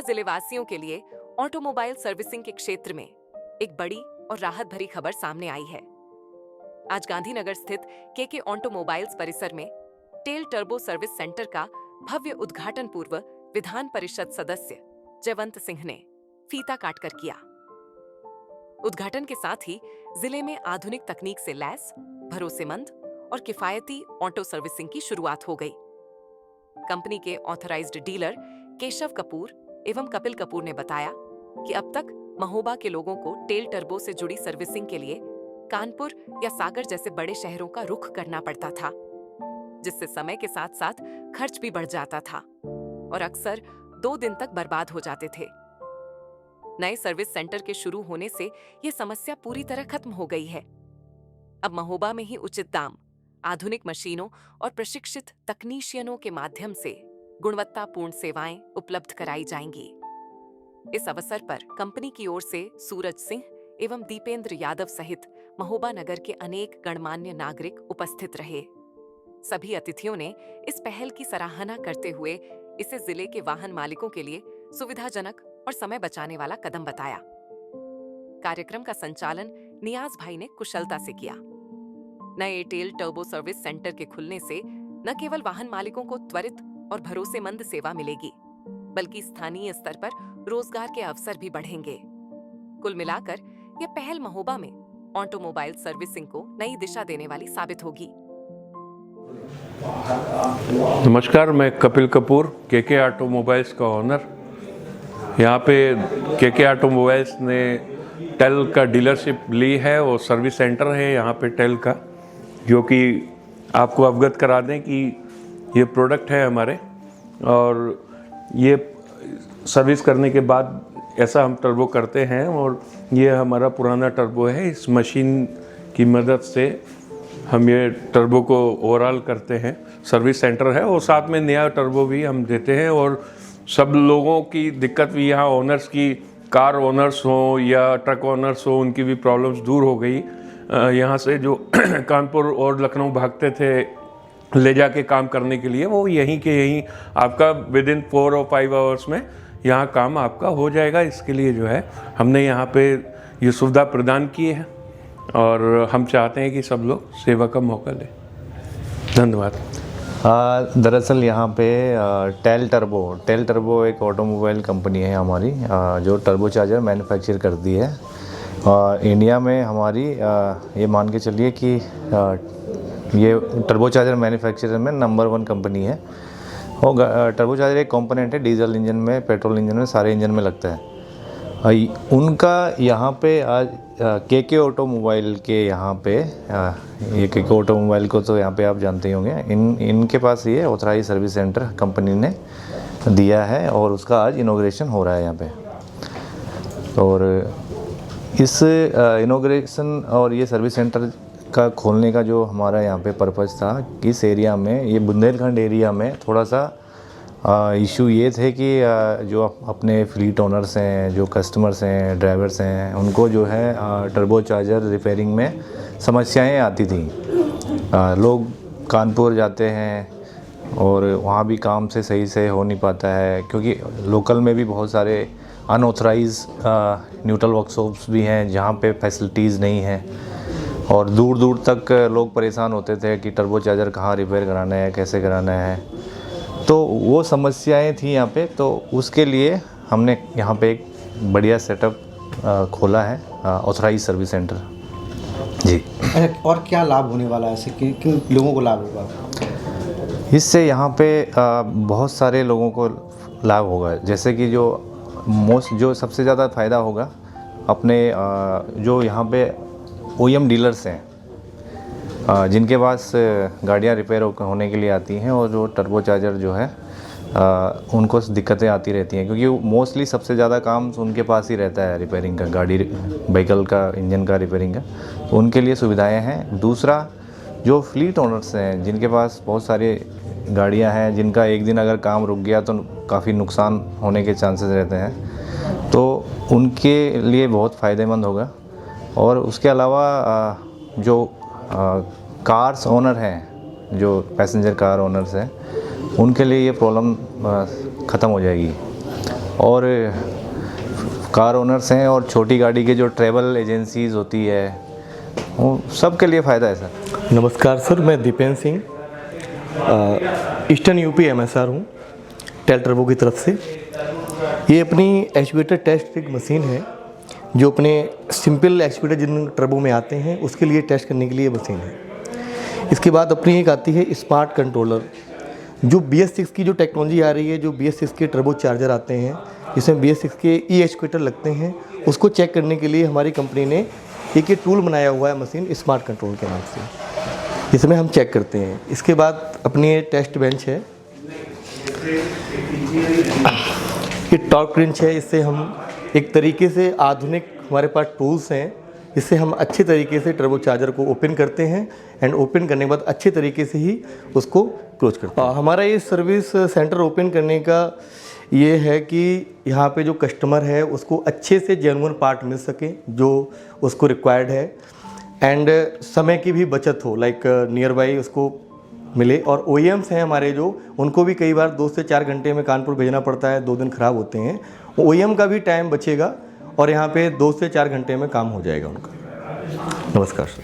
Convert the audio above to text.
जिले वासियों के लिए ऑटोमोबाइल सर्विसिंग के क्षेत्र में एक बड़ी और राहत भरी खबर सामने आई है। आज गांधीनगर स्थित केके ऑटोमोबाइल्स परिसर में टेल टर्बो सर्विस सेंटर का भव्य उद्घाटन पूर्व विधान परिषद सदस्य जयवंत सिंह ने फीता काटकर किया। उद्घाटन के साथ ही जिले में आधुनिक तकनीक से लैस, भरोसेमंद और किफायती ऑटो सर्विसिंग की शुरुआत हो गई। कंपनी के ऑथराइज्ड डीलर केशव कपूर एवं कपिल कपूर ने बताया कि अब तक महोबा के लोगों को टेल टर्बो से जुड़ी सर्विसिंग के लिए कानपुर या सागर जैसे बड़े शहरों का रुख करना पड़ता था, जिससे समय के साथ साथ खर्च भी बढ़ जाता था और अक्सर 2 दिन तक बर्बाद हो जाते थे। नए सर्विस सेंटर के शुरू होने से यह समस्या पूरी तरह खत्म हो गई है। अब महोबा में ही उचित दाम, आधुनिक मशीनों और प्रशिक्षित तकनीशियनों के माध्यम से गुणवत्तापूर्ण सेवाएं उपलब्ध कराई जाएंगी। इस अवसर पर कंपनी की ओर से सूरज सिंह एवं दीपेंद्र यादव सहित महोबा नगर के अनेक गणमान्य नागरिक उपस्थित रहे। सभी अतिथियों ने इस पहल की सराहना करते हुए इसे जिले के वाहन मालिकों के लिए सुविधाजनक और समय बचाने वाला कदम बताया। कार्यक्रम का संचालन नियाज भाई ने कुशलता से किया। नए टेल टर्बो सर्विस सेंटर के खुलने से न केवल वाहन मालिकों को त्वरित और भरोसेमंद सेवा मिलेगी, बल्कि स्थानीय स्तर पर रोजगार के अवसर भी बढ़ेंगे। कुल मिलाकर यह पहल महोबा में ऑटोमोबाइल सर्विसिंग को नई दिशा देने वाली साबित होगी। नमस्कार, मैं कपिल कपूर, केके ऑटोमोबाइल्स का ओनर। यहाँ पे केके ऑटोमोबाइल्स ने टेल का डीलरशिप ली है और सर्विस सेंटर है यहाँ पे टेल का, जो कि आपको अवगत करा दें कि ये प्रोडक्ट है हमारे, और ये सर्विस करने के बाद ऐसा हम टर्बो करते हैं और ये हमारा पुराना टर्बो है। इस मशीन की मदद से हम ये टर्बो को ओवरऑल करते हैं। सर्विस सेंटर है और साथ में नया टर्बो भी हम देते हैं, और सब लोगों की दिक्कत भी यहाँ ओनर्स की, कार ओनर्स हों या ट्रक ओनर्स हों, उनकी भी प्रॉब्लम्स दूर हो गई। यहाँ से जो कानपुर और लखनऊ भागते थे ले जाके काम करने के लिए, वो यहीं के यहीं आपका विदिन 4 और 5 आवर्स में यहाँ काम आपका हो जाएगा। इसके लिए जो है हमने यहाँ पे ये सुविधा प्रदान की है और हम चाहते हैं कि सब लोग सेवा का मौका लें। धन्यवाद। दरअसल यहाँ पे टेल टर्बो एक ऑटोमोबाइल कंपनी है हमारी, जो टर्बो चार्जर मैन्युफैक्चर करती है। इंडिया में हमारी ये मान के चलिए कि ये टर्बो चार्जर मैन्युफैक्चरर में नंबर 1 कंपनी है। और टर्बो चार्जर एक कंपोनेंट है डीजल इंजन में, पेट्रोल इंजन में, सारे इंजन में लगता है। उनका यहाँ पे आज केके ऑटोमोबाइल के यहाँ पे, ये केके ऑटोमोबाइल को तो यहाँ पे आप जानते ही होंगे, इनके पास ये ऑथराइज सर्विस सेंटर कंपनी ने दिया है और उसका आज इनॉग्रेशन हो रहा है यहाँ पे। और इस इनॉग्रेशन और ये सर्विस सेंटर का खोलने का जो हमारा यहाँ पे पर्पज़ था कि इस एरिया में, ये बुंदेलखंड एरिया में थोड़ा सा इशू ये थे कि जो अपने फ्लीट ओनर्स हैं, जो कस्टमर्स हैं, ड्राइवर्स हैं, उनको जो है टर्बो चार्जर रिपेयरिंग में समस्याएं आती थी। लोग कानपुर जाते हैं और वहाँ भी काम से सही से हो नहीं पाता है, क्योंकि लोकल में भी बहुत सारे अनऑथराइज न्यूट्रल वर्कशॉप्स भी हैं जहाँ पे फैसिलिटीज़ नहीं हैं, और दूर दूर तक लोग परेशान होते थे कि टर्बो चार्जर कहाँ रिपेयर कराना है, कैसे कराना है। तो वो समस्याएं थी यहाँ पे, तो उसके लिए हमने यहाँ पे एक बढ़िया सेटअप खोला है, ऑथराइज सर्विस सेंटर जी। और क्या लाभ होने वाला है, ऐसे किन लोगों को लाभ होगा इससे? यहाँ पे बहुत सारे लोगों को लाभ होगा। जैसे कि जो सबसे ज़्यादा फ़ायदा होगा अपने जो यहाँ पे OEM डीलर्स हैं, जिनके पास गाड़ियाँ रिपेयर होने के लिए आती हैं और जो टर्बो चार्जर जो है उनको दिक्कतें आती रहती हैं, क्योंकि मोस्टली सबसे ज़्यादा काम उनके पास ही रहता है रिपेयरिंग का, गाड़ी व्हीकल का, इंजन का रिपेयरिंग का। तो उनके लिए सुविधाएं हैं। दूसरा, जो फ्लीट ओनर्स हैं, जिनके पास बहुत सारी गाड़ियां हैं, जिनका एक दिन अगर काम रुक गया तो काफ़ी नुकसान होने के चांसेस रहते हैं, तो उनके लिए बहुत फ़ायदेमंद होगा। और उसके अलावा जो कार्स ओनर हैं, जो पैसेंजर कार ओनर्स हैं, उनके लिए ये प्रॉब्लम ख़त्म हो जाएगी। और कार ओनर्स हैं और छोटी गाड़ी के जो ट्रैवल एजेंसीज़ होती है वो सबके लिए फ़ायदा है सर। नमस्कार सर, मैं Dipen Singh eastern UP MSR हूँ टेल टर्बो की तरफ से। ये अपनी एक्चुएटर टेस्ट एक मशीन है जो अपने सिंपल एक्चुएटर जिन टर्बो में आते हैं उसके लिए टेस्ट करने के लिए मशीन है। इसके बाद अपनी एक आती है स्मार्ट कंट्रोलर, जो BS6 की जो टेक्नोलॉजी आ रही है, जो BS6 के टर्बो चार्जर आते हैं जिसमें BS6 के एक्चुएटर लगते हैं, उसको चेक करने के लिए हमारी कंपनी ने एक ये टूल बनाया हुआ है मशीन स्मार्ट कंट्रोल के नाम से, जिसमें हम चेक करते हैं। इसके बाद अपनी ये टेस्ट बेंच है, ये टॉर्क रिंच है। इससे हम एक तरीके से आधुनिक हमारे पास टूल्स हैं, इससे हम अच्छे तरीके से टर्बो चार्जर को ओपन करते हैं एंड ओपन करने के बाद अच्छे तरीके से ही उसको क्लोज करते हैं। हमारा ये सर्विस सेंटर ओपन करने का ये है कि यहाँ पे जो कस्टमर है उसको अच्छे से जेन्युइन पार्ट मिल सके जो उसको रिक्वायर्ड है एंड समय की भी बचत हो, लाइक नियर बाई उसको मिले। और OEMs हैं हमारे जो, उनको भी कई बार 2 से 4 घंटे में कानपुर भेजना पड़ता है, 2 दिन ख़राब होते हैं, OEM का भी टाइम बचेगा और यहाँ पे 2 से 4 घंटे में काम हो जाएगा उनका। नमस्कार सर।